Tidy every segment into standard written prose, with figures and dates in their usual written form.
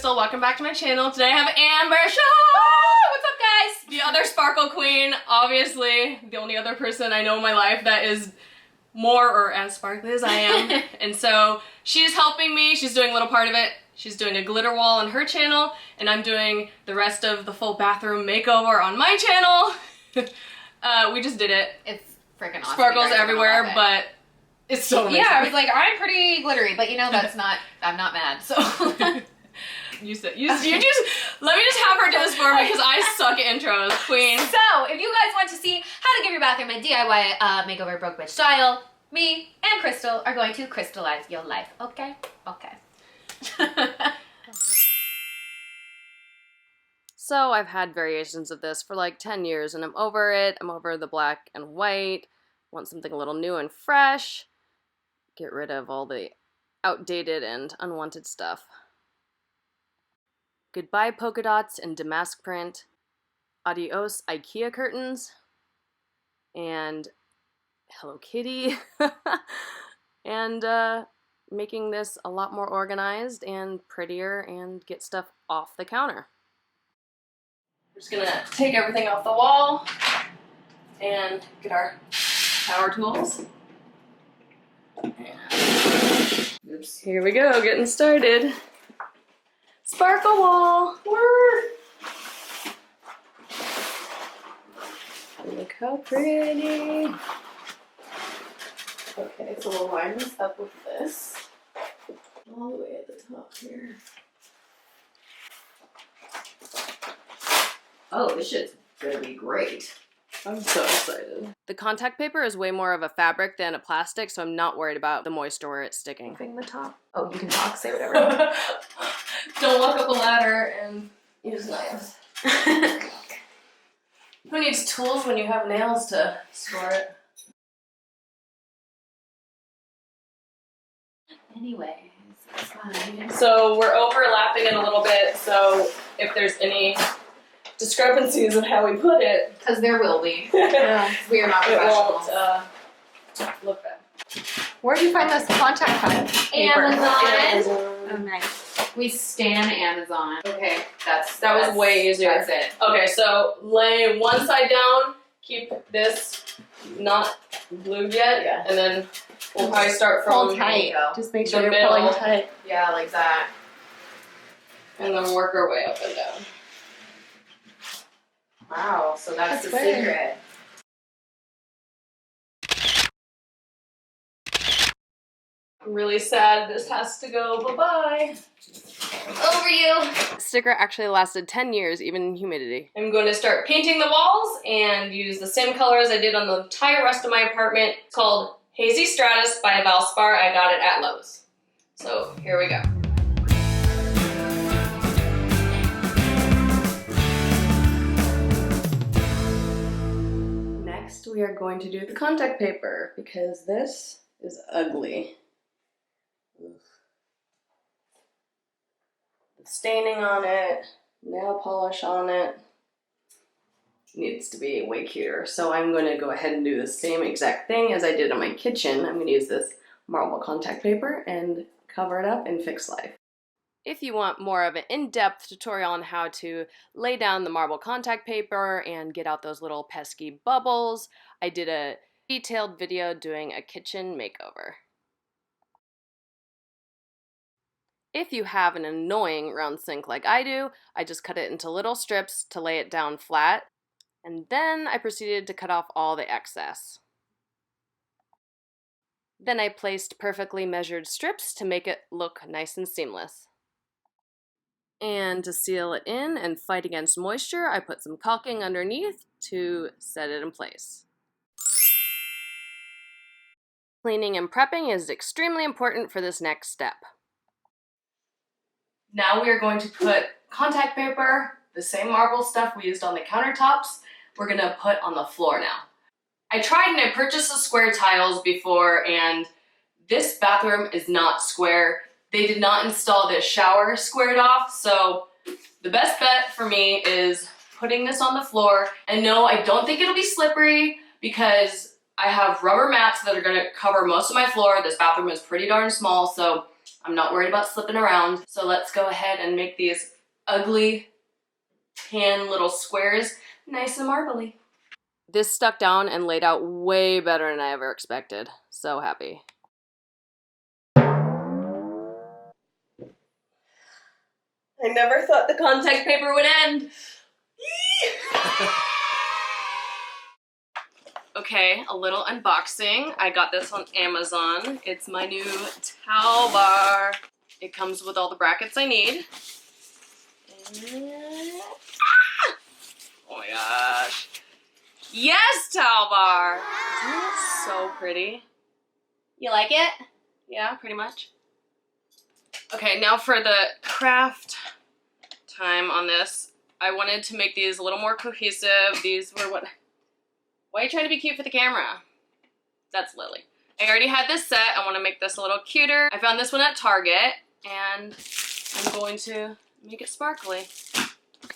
Crystal. Welcome back to my channel. Today I have Amber. What's up, guys? The other sparkle queen, obviously the only other person I know in my life that is more or as sparkly as I am. And so she's helping me. She's doing a little part of it. She's doing a glitter wall on her channel, and I'm doing the rest of the full bathroom makeover on my channel. We just did it. It's freaking awesome. Sparkles everywhere, but it's so amazing. Yeah, I was like, I'm pretty glittery, but you know, that's not, I'm not mad, so. You just, let me just have her do this for me because I suck at intros, queen. So, if you guys want to see how to give your bathroom a DIY makeover broke bitch style, me and Crystal are going to crystallize your life, okay? Okay. So I've had variations of this for like 10 years and I'm over it. I'm over the black and white. Want something a little new and fresh. Get rid of all the outdated and unwanted stuff. Goodbye polka dots and damask print. Adios IKEA curtains. And Hello Kitty. And making this a lot more organized and prettier and get stuff off the counter. We're just gonna take everything off the wall and get our power tools. And oops, here we go, getting started. Sparkle wall! Word! Look how pretty! Okay, so we'll line this up with this. All the way at the top here. Oh, this shit's gonna be great. I'm so excited. The contact paper is way more of a fabric than a plastic, so I'm not worried about the moisture where it's sticking. The top. Oh, you can talk, say whatever. Don't walk up a ladder and use knives. Who needs tools when you have nails to store it? Anyway, it's fine. So we're overlapping it a little bit, so if there's any discrepancies of how we put it, Because there will be. yeah, We are not it professionals. won't look bad. Where did you find this contact paper? Amazon. Oh, nice. We stan Amazon. Okay, That was way easier. That's it. Okay, so lay one side down, keep this not glued yet, Yeah. and then we'll probably start from Pull tight. Just make sure the you're pulling middle. tight. Yeah, like that. and then work our way up and down. Wow, so that's the good. secret. I'm really sad this has to go. Bye-bye. Over you. Sticker actually lasted 10 years, even in humidity. I'm going to start painting the walls and use the same colors I did on the entire rest of my apartment. It's called Hazy Stratus by Valspar. I got it at Lowe's. So here we go. Next, we are going to do the contact paper because this is ugly. Staining on it, nail polish on it, needs to be way cuter. So I'm going to go ahead and do the same exact thing as I did on my kitchen. I'm going to use this marble contact paper and cover it up and fix life. If you want more of an in-depth tutorial on how to lay down the marble contact paper and get out those little pesky bubbles, I did a detailed video doing a kitchen makeover. If you have an annoying round sink like I do, I just cut it into little strips to lay it down flat, and then I proceeded to cut off all the excess. Then I placed perfectly measured strips to make it look nice and seamless. And to seal it in and fight against moisture, I put some caulking underneath to set it in place. Cleaning and prepping is extremely important for this next step. Now we are going to put contact paper, the same marble stuff we used on the countertops, we're going to put on the floor now. I tried and I purchased the square tiles before, and this bathroom is not square. They did not install this shower squared off, so the best bet for me is putting this on the floor. And no, I don't think it'll be slippery because I have rubber mats that are going to cover most of my floor. This bathroom is pretty darn small, so I'm not worried about slipping around. So let's go ahead and make these ugly tan little squares nice and marbly. This stuck down and laid out way better than I ever expected. So happy. I never thought the contact paper would end. Okay, a little unboxing. I got this on Amazon. It's my new towel bar. It comes with all the brackets I need. And... ah! Oh my gosh. Yes, towel bar! Isn't it so pretty? You like it? Yeah, pretty much. Okay, now for the craft time on this. I wanted to make these a little more cohesive. These were what... Why are you trying to be cute for the camera? That's Lily. I already had this set. I want to make this a little cuter. I found this one at Target, and I'm going to make it sparkly.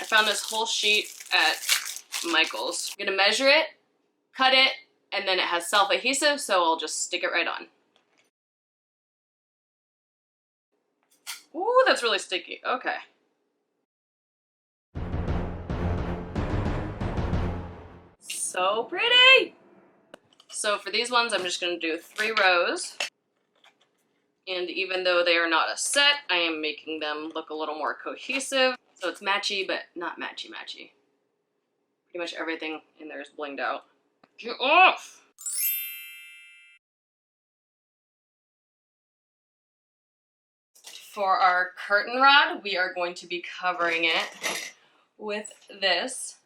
I found this whole sheet at Michael's. I'm gonna measure it, cut it, and then it has self-adhesive, so I'll just stick it right on. Ooh, that's really sticky. Okay. So pretty! So for these ones, I'm just gonna do 3 rows. And even though they are not a set, I am making them look a little more cohesive. So it's matchy, but not matchy-matchy. Pretty much everything in there is blinged out. Get off! For our curtain rod, we are going to be covering it with this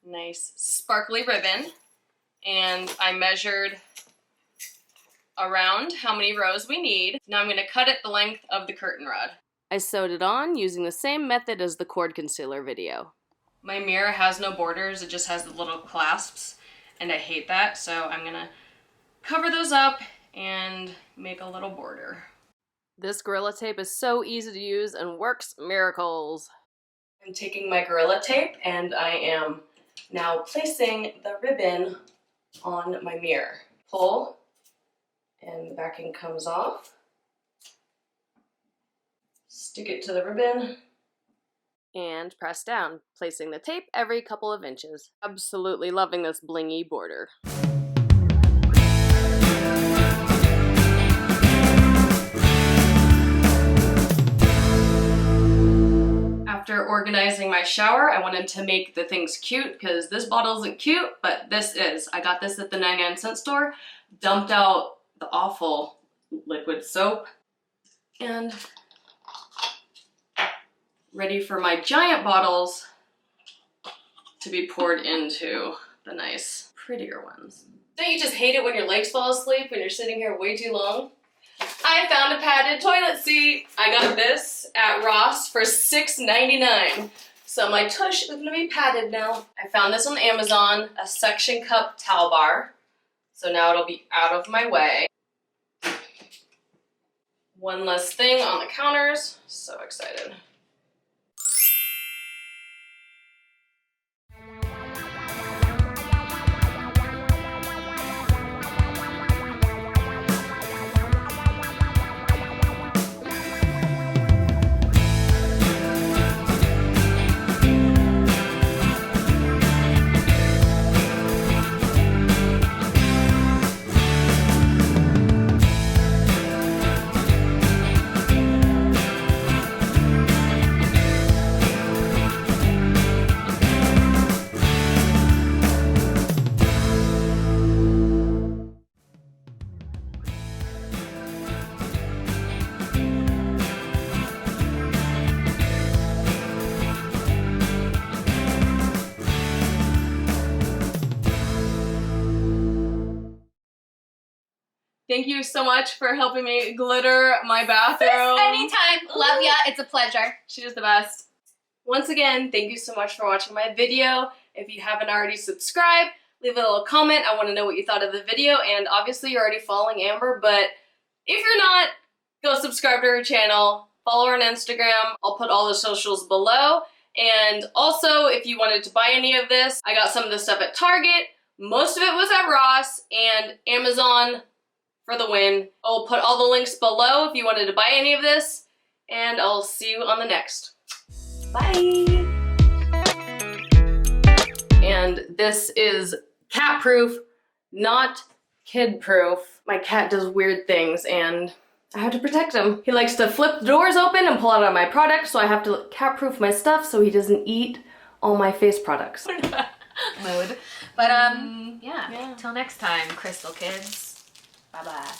nice sparkly ribbon. And I measured around how many rows we need. Now I'm going to cut it the length of the curtain rod. I sewed it on using the same method as the cord concealer video. My mirror has no borders, it just has the little clasps, and I hate that, so I'm going to cover those up and make a little border. This Gorilla Tape is so easy to use and works miracles. I'm taking my Gorilla Tape and I am now placing the ribbon on my mirror. Pull and the backing comes off. Stick it to the ribbon and press down, placing the tape every couple of inches. Absolutely loving this blingy border. After organizing my shower, I wanted to make the things cute because this bottle isn't cute, but this is. I got this at the 99-cent store, dumped out the awful liquid soap, and ready for my giant bottles to be poured into the nice, prettier ones. Don't you just hate it when your legs fall asleep when you're sitting here way too long? I found a padded toilet seat. I got this at Ross for $6.99. So my tush is gonna be padded now. I found this on Amazon, a suction cup towel bar. So now it'll be out of my way. One less thing on the counters. So excited. Thank you so much for helping me glitter my bathroom. Anytime. Love ya. It's a pleasure. She's the best. Once again, thank you so much for watching my video. If you haven't already subscribed, leave a little comment. I want to know what you thought of the video. And obviously you're already following Amber, but if you're not, go subscribe to her channel. Follow her on Instagram. I'll put all the socials below. And also, if you wanted to buy any of this, I got some of this stuff at Target. Most of it was at Ross and Amazon. for the win. I'll put all the links below if you wanted to buy any of this, and I'll see you on the next. Bye! And this is cat-proof, not kid-proof. My cat does weird things and I have to protect him. He likes to flip the doors open and pull out all my products, so I have to cat-proof my stuff so he doesn't eat all my face products. Mood. But yeah. Till next time, Crystal kids. Bye-bye.